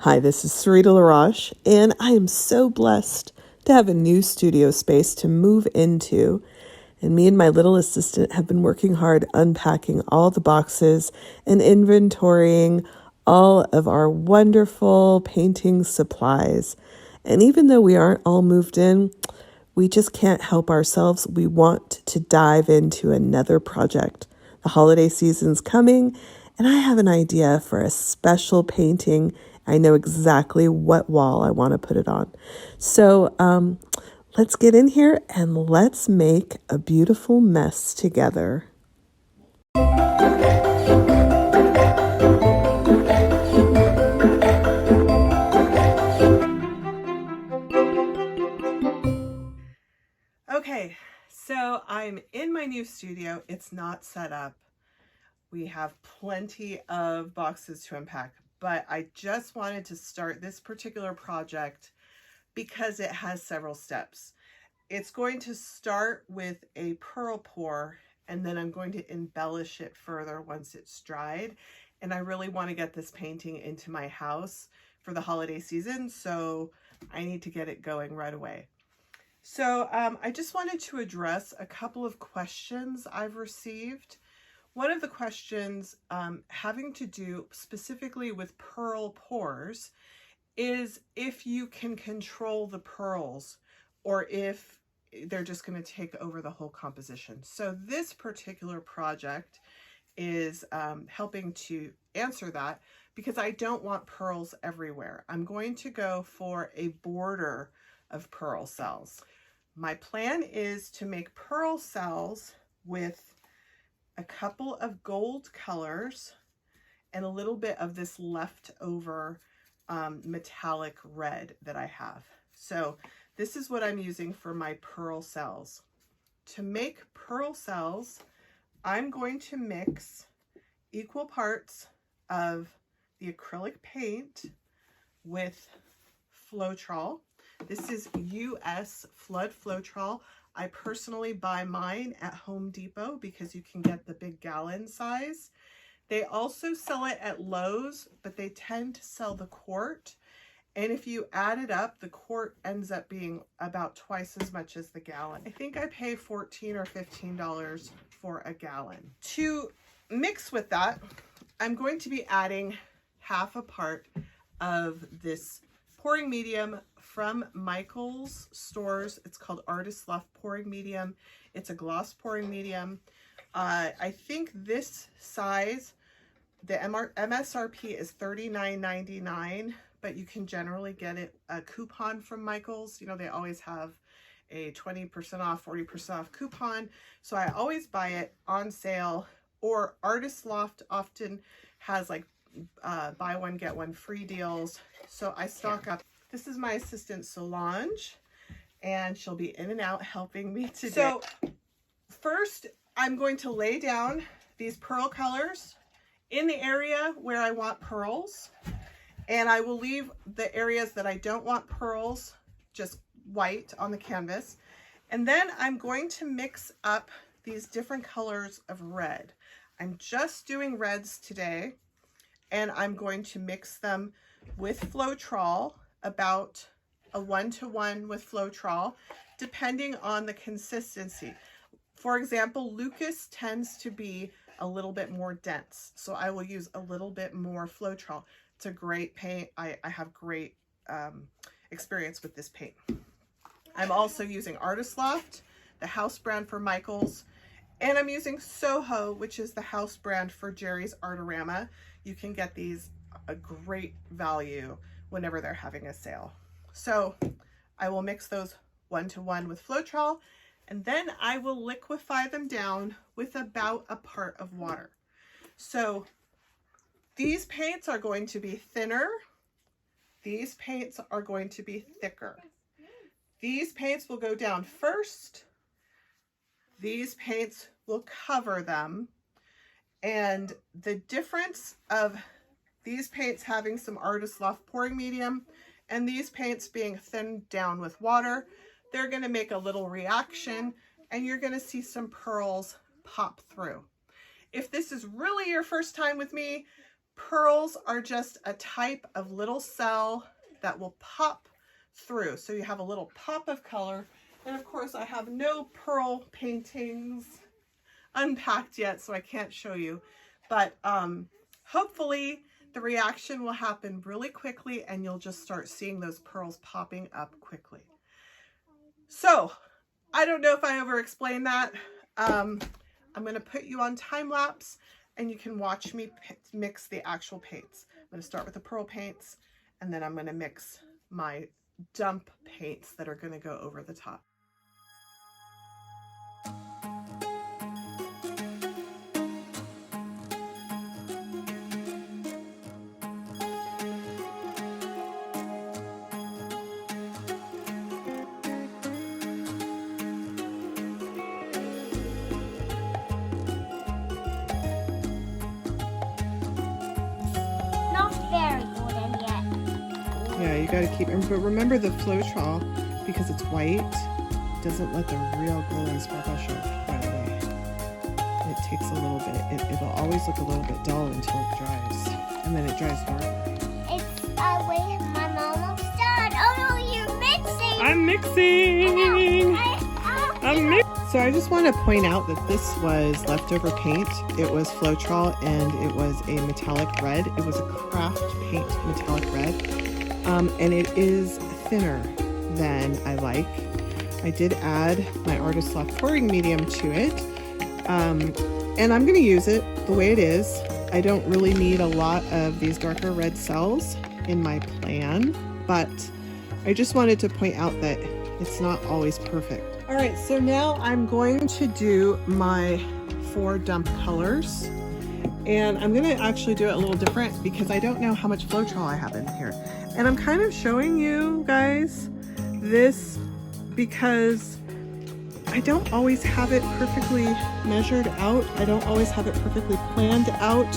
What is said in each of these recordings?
Hi, this is Sarita Roche, and I am so blessed to have a new studio space to move into. And me and my little assistant have been working hard unpacking all the boxes and inventorying all of our wonderful painting supplies. And even though we aren't all moved in, we just can't help ourselves. We want to dive into another project. The holiday season's coming, and I have an idea for a special painting. I know exactly what wall I want to put it on. So let's get in here and let's make a beautiful mess together. Okay, so I'm in my new studio. It's not set up. We have plenty of boxes to unpack, but I just wanted to start this particular project because it has several steps. It's going to start with a pearl pour, and then I'm going to embellish it further once it's dried. And I really want to get this painting into my house for the holiday season, so I need to get it going right away. So I just wanted to address a couple of questions I've received. One of the questions having to do specifically with pearl pours is if you can control the pearls or if they're just going to take over the whole composition. So this particular project is helping to answer that because I don't want pearls everywhere. I'm going to go for a border of pearl cells. My plan is to make pearl cells with a couple of gold colors and a little bit of this leftover metallic red that I have. So this is what I'm using for my pearl cells. To make pearl cells, I'm going to mix equal parts of the acrylic paint with Floetrol. This is US Floetrol. I personally buy mine at Home Depot because you can get the big gallon size. They also sell it at Lowe's, but they tend to sell the quart. And if you add it up, the quart ends up being about twice as much as the gallon. I think I pay $14 or $15 for a gallon. To mix with that, I'm going to be adding half a part of this pouring medium from Michael's stores. It's called Artist Loft pouring medium. It's a gloss pouring medium. I think this size, the MSRP is $39.99, but you can generally get it a coupon from Michael's. You know, they always have a 20% off, 40% off coupon. So I always buy it on sale, or Artist Loft often has like buy one, get one free deals. So I stock up. This is my assistant Solange, and she'll be in and out helping me today. So first, I'm going to lay down these pearl colors in the area where I want pearls, and I will leave the areas that I don't want pearls just white on the canvas. And then I'm going to mix up these different colors of red. I'm just doing reds today, and I'm going to mix them with Floetrol, about a 1-to-1 with Floetrol, depending on the consistency. For example, Lucas tends to be a little bit more dense, so I will use a little bit more Floetrol. It's a great paint. I have great experience with this paint. I'm also using Artist Loft, the house brand for Michael's, and I'm using Soho, which is the house brand for Jerry's Artorama. You can get these a great value whenever they're having a sale. So I will mix those 1-to-1 with Floetrol, and then I will liquefy them down with about a part of water. So these paints are going to be thinner. These paints are going to be thicker. These paints will go down first. These paints will cover them. And the difference of these paints having some Artist Loft pouring medium and these paints being thinned down with water, they're going to make a little reaction, and you're going to see some pearls pop through. If this is really your first time with me, Pearls are just a type of little cell that will pop through. So you have a little pop of color. And of course I have no pearl paintings unpacked yet, so I can't show you. But hopefully the reaction will happen really quickly and you'll just start seeing those pearls popping up quickly. So I don't know if I over explained that. I'm going to put you on time lapse and you can watch me mix the actual paints. I'm going to start with the pearl paints and then I'm going to mix my dump paints that are going to go over the top. Yeah, you got to keep, but remember the Floetrol, because it's white, doesn't let the real glowing sparkle show right away. It takes a little bit. It'll always look a little bit dull until it dries, and then it dries dark. It's wait, my mom looks done. Oh no, you're mixing. I'm mixing. I'm mixing. So I just want to point out that this was leftover paint. It was Floetrol and it was a metallic red. It was a craft paint metallic red. And it is thinner than I like. I did add my Artist Loft pouring medium to it. And I'm going to use it the way it is. I don't really need a lot of these darker red cells in my plan, but I just wanted to point out that it's not always perfect. All right, so now I'm going to do my 4 dump colors. And I'm going to actually do it a little different because I don't know how much Floetrol I have in here. And I'm kind of showing you guys this because I don't always have it perfectly measured out. I don't always have it perfectly planned out.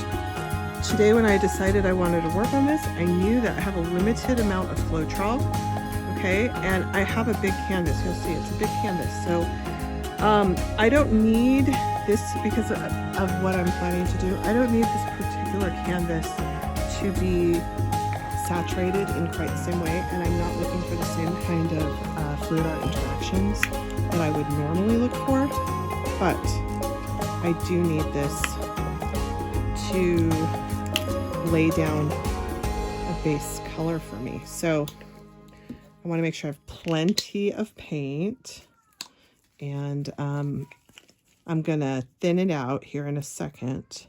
Today when I decided I wanted to work on this, I knew that I have a limited amount of Floetrol, okay? And I have a big canvas. You'll see it's a big canvas. So I don't need this because of what I'm planning to do. I don't need this particular canvas to be saturated in quite the same way, and I'm not looking for the same kind of fluid art interactions that I would normally look for, but I do need this to lay down a base color for me. So I want to make sure I have plenty of paint, and I'm gonna thin it out here in a second.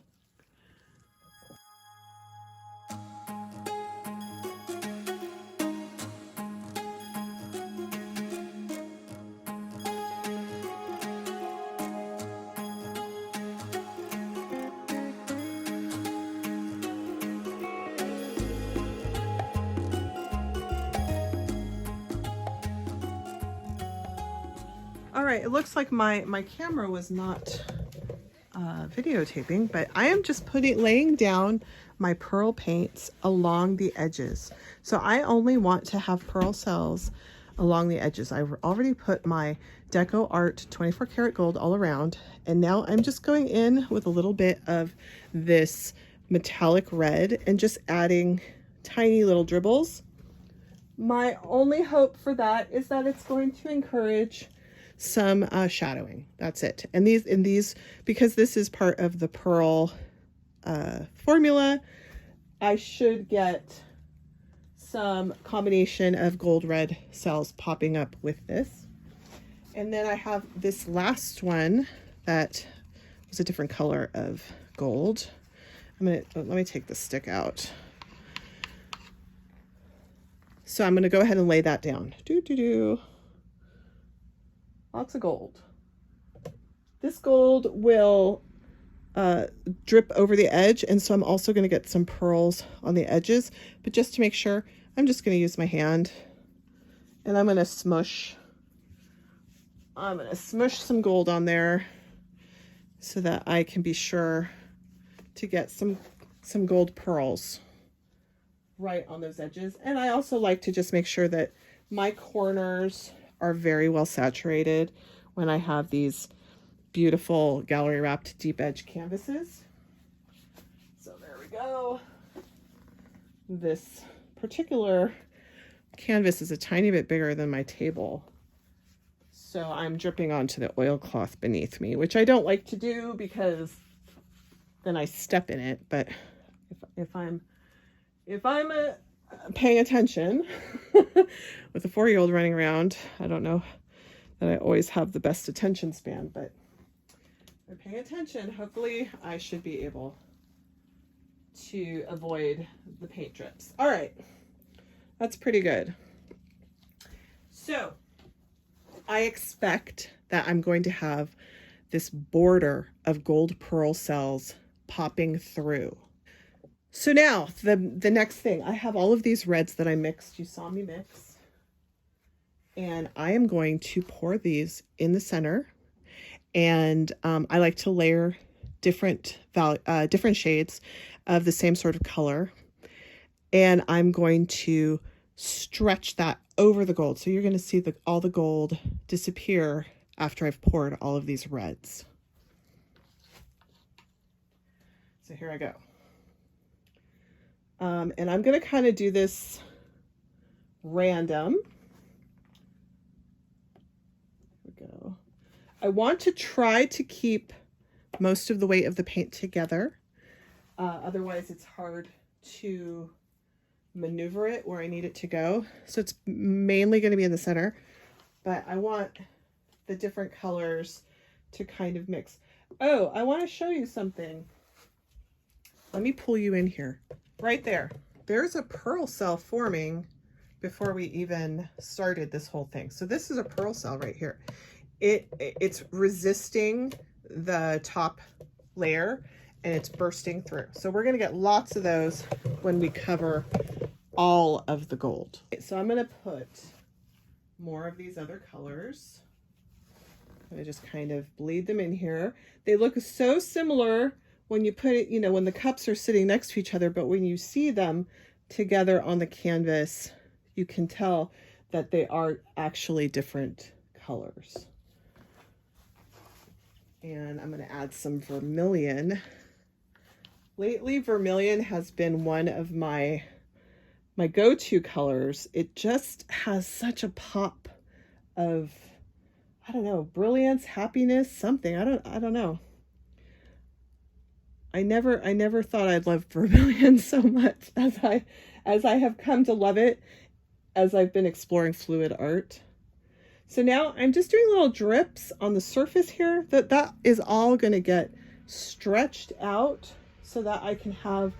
All right, it looks like my camera was not videotaping, but I am just laying down my pearl paints along the edges. So I only want to have pearl cells along the edges. I've already put my Deco Art 24 karat gold all around, and now I'm just going in with a little bit of this metallic red and just adding tiny little dribbles. My only hope for that is that it's going to encourage some shadowing. That's it. And these because this is part of the pearl formula, I should get some combination of gold red cells popping up with this. And then I have this last one that was a different color of gold. Let me take the stick out. So I'm going to go ahead and lay that down. Lots of gold. This gold will drip over the edge, and so I'm also going to get some pearls on the edges. But just to make sure, I'm just going to use my hand, and I'm going to smush some gold on there so that I can be sure to get some gold pearls right on those edges. And I also like to just make sure that my corners are very well saturated when I have these beautiful gallery wrapped deep edge canvases. So there we go. this particular canvas is a tiny bit bigger than my table. So I'm dripping onto the oilcloth beneath me, which I don't like to do because then I step in it. But if I'm paying attention with a 4-year-old running around, I don't know that I always have the best attention span, but if I'm paying attention, hopefully I should be able to avoid the paint drips. All right, that's pretty good. So I expect that I'm going to have this border of gold pearl cells popping through. So now the next thing, I have all of these reds that I mixed. You saw me mix. And I am going to pour these in the center. And I like to layer different shades of the same sort of color. And I'm going to stretch that over the gold. So you're going to see all the gold disappear after I've poured all of these reds. So here I go. And I'm going to kind of do this random. Here we go. I want to try to keep most of the weight of the paint together. Otherwise it's hard to maneuver it where I need it to go. So it's mainly going to be in the center, but I want the different colors to kind of mix. Oh, I want to show you something. Let me pull you in here. Right there. There's a pearl cell forming before we even started this whole thing. So this is a pearl cell right here. It's resisting the top layer and it's bursting through. So we're going to get lots of those when we cover all of the gold. So I'm going to put more of these other colors. I'm going to just kind of bleed them in here. They look so similar when you put it, you know, when the cups are sitting next to each other, but when you see them together on the canvas, you can tell that they are actually different colors. And I'm going to add some vermilion. Lately, vermilion has been one of my go-to colors. It just has such a pop of, I don't know, brilliance, happiness, something. I don't know. I never thought I'd love vermilion so much as I have come to love it as I've been exploring fluid art. So now I'm just doing little drips on the surface here. That is all going to get stretched out so that I can have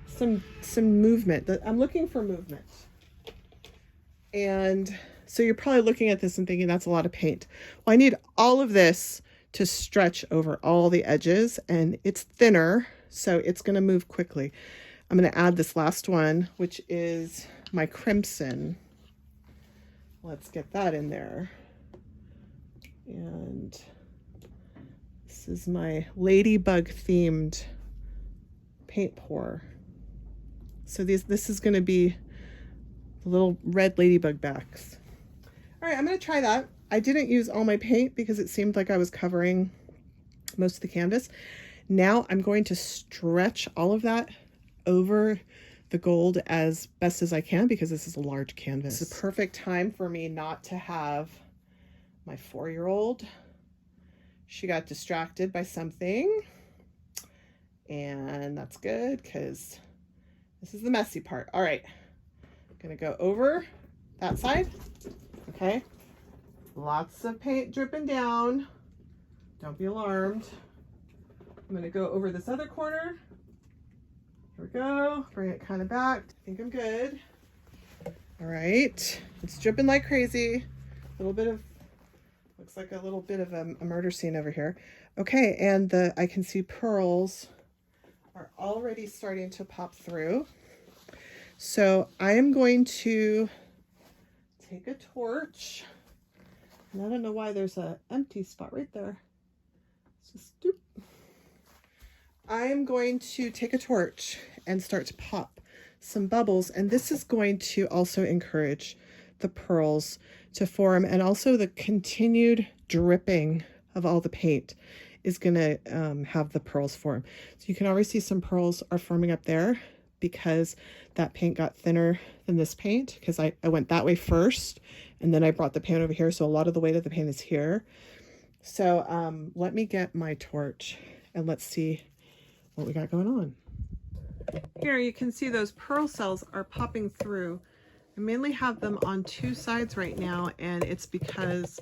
some movement. I'm looking for movement. And so you're probably looking at this and thinking that's a lot of paint. Well, I need all of this to stretch over all the edges, and it's thinner, so it's going to move quickly. I'm going to add this last one, which is my crimson. Let's get that in there. And this is my Ladybug themed paint pour. So this is going to be the little red Ladybug backs. All right, I'm going to try that. I didn't use all my paint because it seemed like I was covering most of the canvas. Now I'm going to stretch all of that over the gold as best as I can because this is a large canvas. It's a perfect time for me not to have my 4-year-old. She got distracted by something, and that's good because this is the messy part. All right, I'm gonna go over that side. Okay. Lots of paint dripping down. Don't be alarmed. I'm going to go over this other corner. Here we go. Bring it kind of back. I think I'm good. All right. It's dripping like crazy. A little bit of, looks like a little bit of a murder scene over here. Okay. And I can see pearls are already starting to pop through. So I am going to take a torch. And I don't know why there's an empty spot right there. Let's just doop. I'm going to take a torch and start to pop some bubbles. And this is going to also encourage the pearls to form. And also the continued dripping of all the paint is going to have the pearls form. So you can already see some pearls are forming up there. because that paint got thinner than this paint, because I went that way first and then I brought the paint over here. So a lot of the weight of the paint is here. So let me get my torch and let's see what we got going on. Here you can see those pearl cells are popping through. I mainly have them on two sides right now, and it's because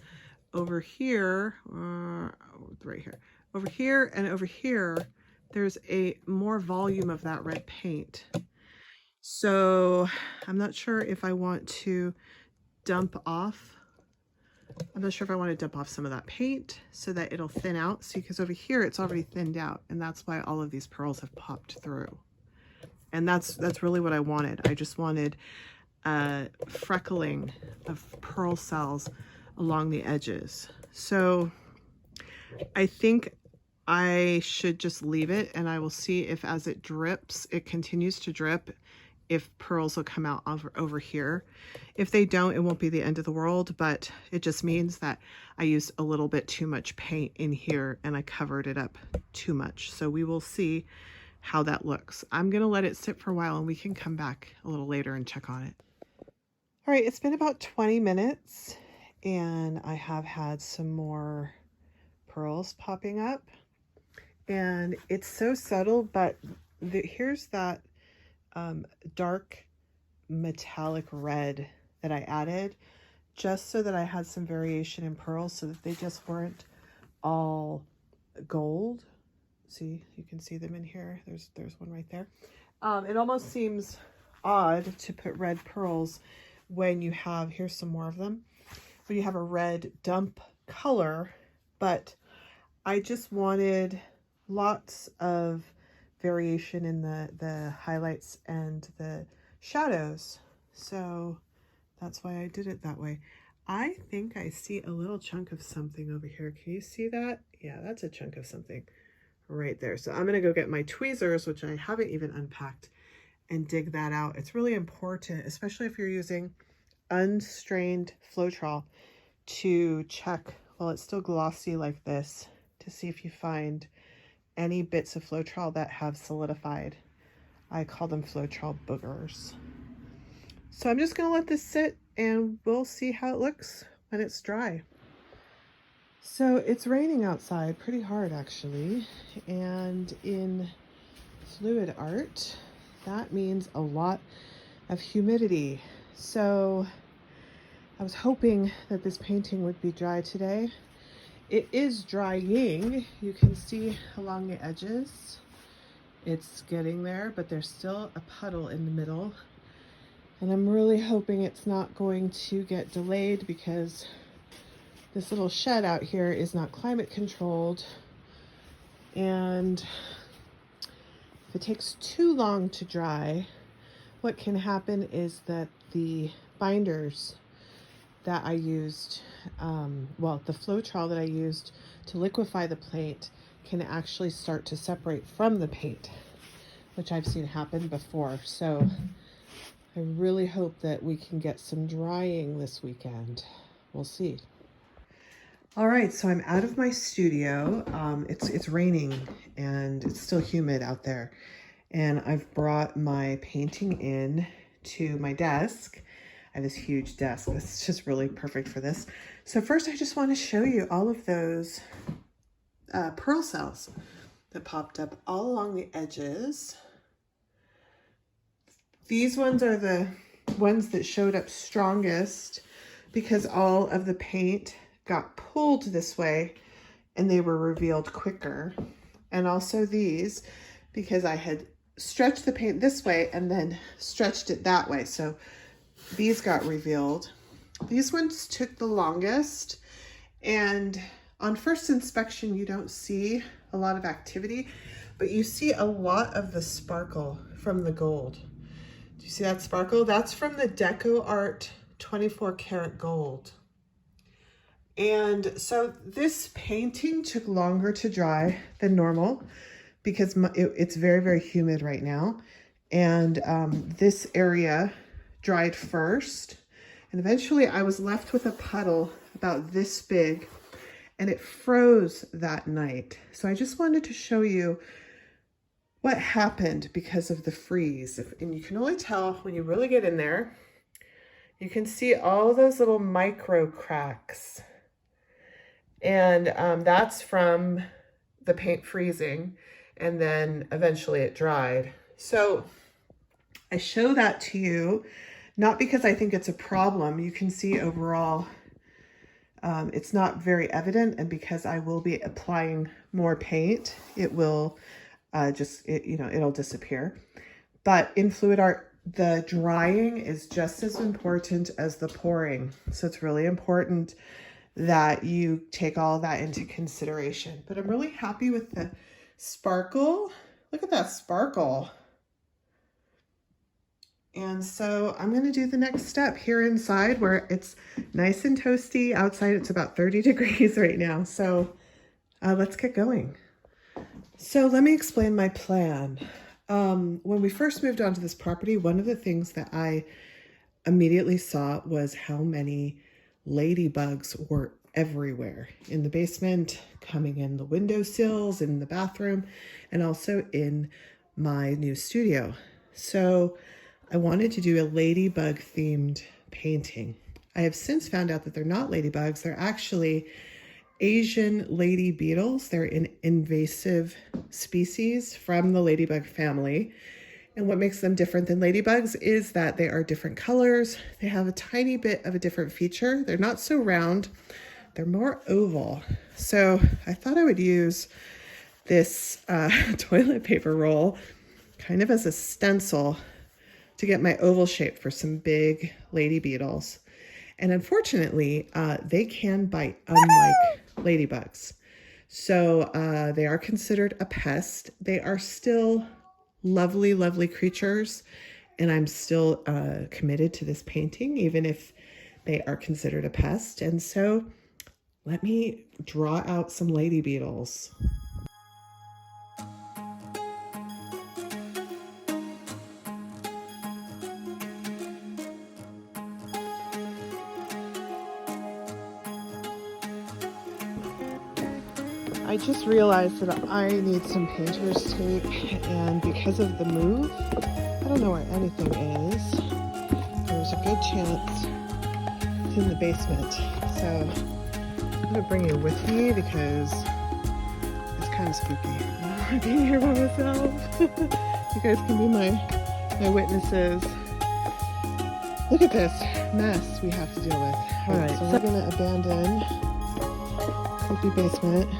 over here, right here, over here and over here, there's a more volume of that red paint. So I'm not sure if I want to dump off. I'm not sure if I want to dump off some of that paint so that it'll thin out. See, because over here it's already thinned out, and that's why all of these pearls have popped through. And that's really what I wanted. I just wanted freckling of pearl cells along the edges. So I think I should just leave it, and I will see if as it drips, it continues to drip, if pearls will come out over here. If they don't, it won't be the end of the world, but it just means that I used a little bit too much paint in here and I covered it up too much. So we will see how that looks. I'm gonna let it sit for a while and we can come back a little later and check on it. All right, it's been about 20 minutes and I have had some more pearls popping up, and it's so subtle, but here's that dark metallic red that I added just so that I had some variation in pearls, so that they just weren't all gold. See, you can see them in here. There's one right there. It almost seems odd to put red pearls when you have, here's some more of them, when you have a red dump color, but I just wanted lots of variation in the highlights and the shadows. So that's why I did it that way. I think I see a little chunk of something over here. Can you see that? Yeah, that's a chunk of something right there. So I'm gonna go get my tweezers, which I haven't even unpacked, and dig that out. It's really important, especially if you're using unstrained Floetrol, to check while it's still glossy like this, to see if you find any bits of Floetrol that have solidified. I call them Floetrol boogers. So I'm just gonna let this sit and we'll see how it looks when it's dry. So it's raining outside pretty hard actually, and in fluid art, that means a lot of humidity. So I was hoping that this painting would be dry today. It is drying. You can see along the edges, it's getting there, but there's still a puddle in the middle. And I'm really hoping it's not going to get delayed, because this little shed out here is not climate controlled. And if it takes too long to dry, what can happen is that the binders that I used, well, the Floetrol that I used to liquefy the paint can actually start to separate from the paint, which I've seen happen before. So I really hope that we can get some drying this weekend. We'll see. All right, so I'm out of my studio. It's raining and it's still humid out there. And I've brought my painting in to my desk. I have this huge desk. This is just really perfect for this. So first I just want to show you all of those pearl cells that popped up all along the edges. These ones are the ones that showed up strongest because all of the paint got pulled this way and they were revealed quicker. And also these, because I had stretched the paint this way and then stretched it that way. So these got revealed. These ones took the longest, and on first inspection you don't see a lot of activity, but you see a lot of the sparkle from the gold. Do you see that sparkle? That's from the Deco Art 24 karat gold. And so this painting took longer to dry than normal because it's very, very humid right now. And this area dried first, and eventually I was left with a puddle about this big, and it froze that night. So I just wanted to show you what happened because of the freeze. And you can only tell when you really get in there. You can see all those little micro cracks. And that's from the paint freezing, and then eventually it dried. So I show that to you, not because I think it's a problem. You can see overall it's not very evident, and because I will be applying more paint, it will it'll disappear. But in fluid art, the drying is just as important as the pouring. So it's really important that you take all that into consideration. But I'm really happy with the sparkle. Look at that sparkle. And so I'm going to do the next step here inside where it's nice and toasty. Outside it's about 30 degrees right now. So let's get going. So let me explain my plan. When we first moved onto this property, one of the things that I immediately saw was how many ladybugs were everywhere in the basement, coming in the windowsills, in the bathroom, and also in my new studio. So I wanted to do a ladybug themed painting. I have since found out that they're not ladybugs. They're actually Asian lady beetles. They're an invasive species from the ladybug family. And what makes them different than ladybugs is that they are different colors. They have a tiny bit of a different feature. They're not so round. They're more oval. So I thought I would use this toilet paper roll kind of as a stencil to get my oval shape for some big lady beetles. And unfortunately, they can bite, unlike ladybugs. So they are considered a pest. They are still lovely, lovely creatures. And I'm still committed to this painting, even if they are considered a pest. And so let me draw out some lady beetles. I just realized that I need some painter's tape, and because of the move, I don't know where anything is. There's a good chance it's in the basement. So I'm gonna bring you with me because it's kind of spooky. I don't want to be here by myself. You guys can be my witnesses. Look at this mess we have to deal with. All right, so we're gonna abandon creepy basement.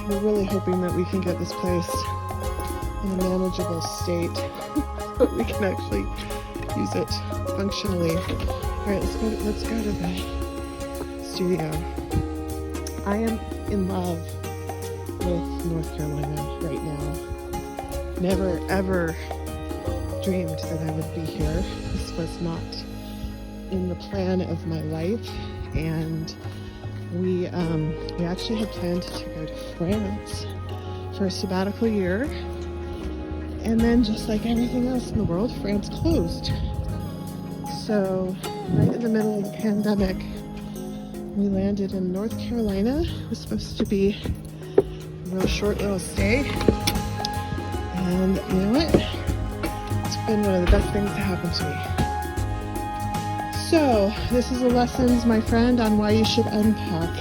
We're really hoping that we can get this place in a manageable state so that we can actually use it functionally. All right, let's go to the studio. I am in love with North Carolina right now. Never ever dreamed that I would be here. This was not in the plan of my life, and we actually had planned to go to France for a sabbatical year, and then just like everything else in the world, France closed. So right in the middle of the pandemic, we landed in North Carolina. It was supposed to be a real short little stay, and you know what? It's been one of the best things to happen to me. So, this is a lessons, my friend, on why you should unpack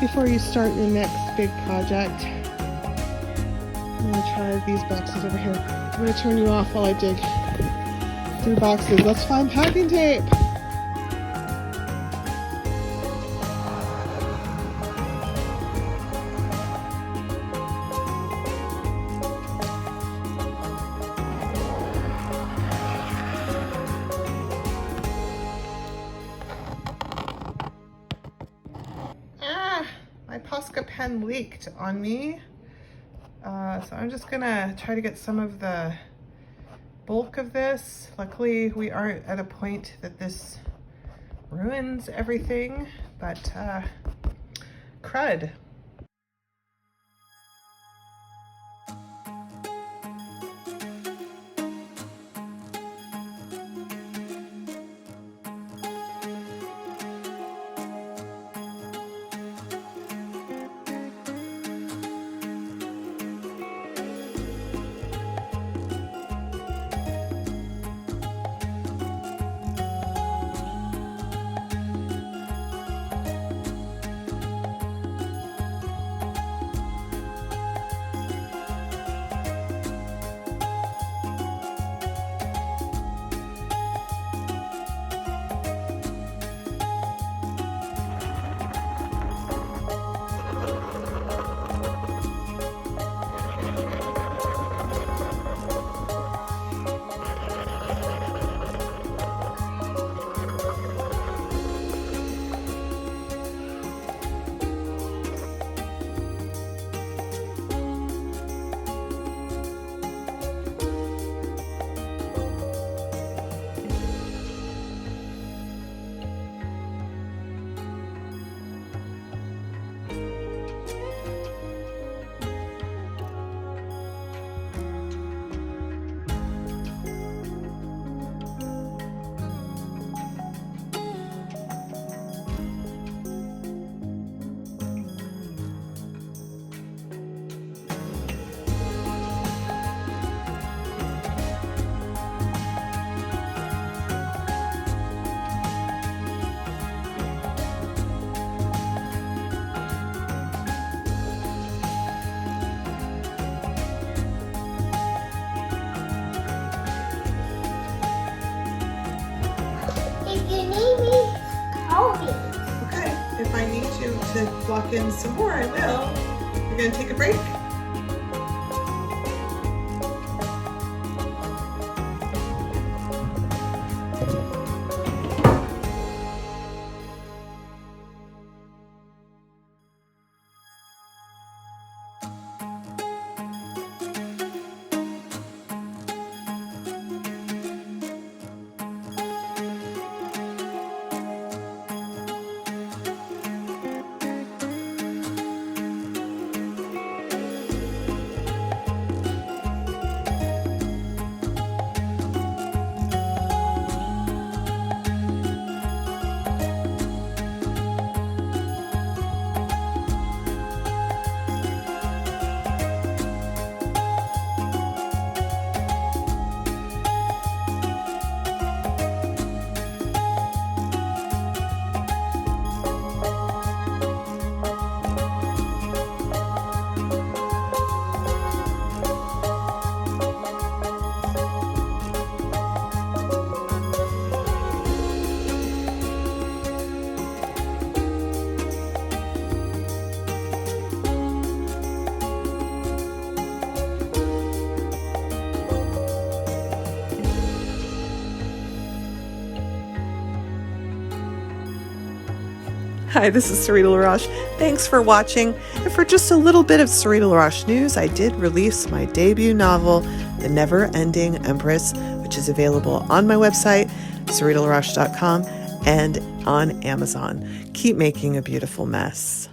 before you start your next big project. I'm gonna try these boxes over here. I'm gonna turn you off while I dig through boxes. Let's find packing tape. My Posca pen leaked on me. So I'm just gonna try to get some of the bulk of this. Luckily, we aren't at a point that this ruins everything, but crud. If you need me, call me. Okay, if I need you to block in some more, I will. We're gonna take a break. Hi, this is Sarita Roche. Thanks for watching. And for just a little bit of Sarita Roche news, I did release my debut novel, The Never Ending Empress, which is available on my website, saritalaroche.com, and on Amazon. Keep making a beautiful mess.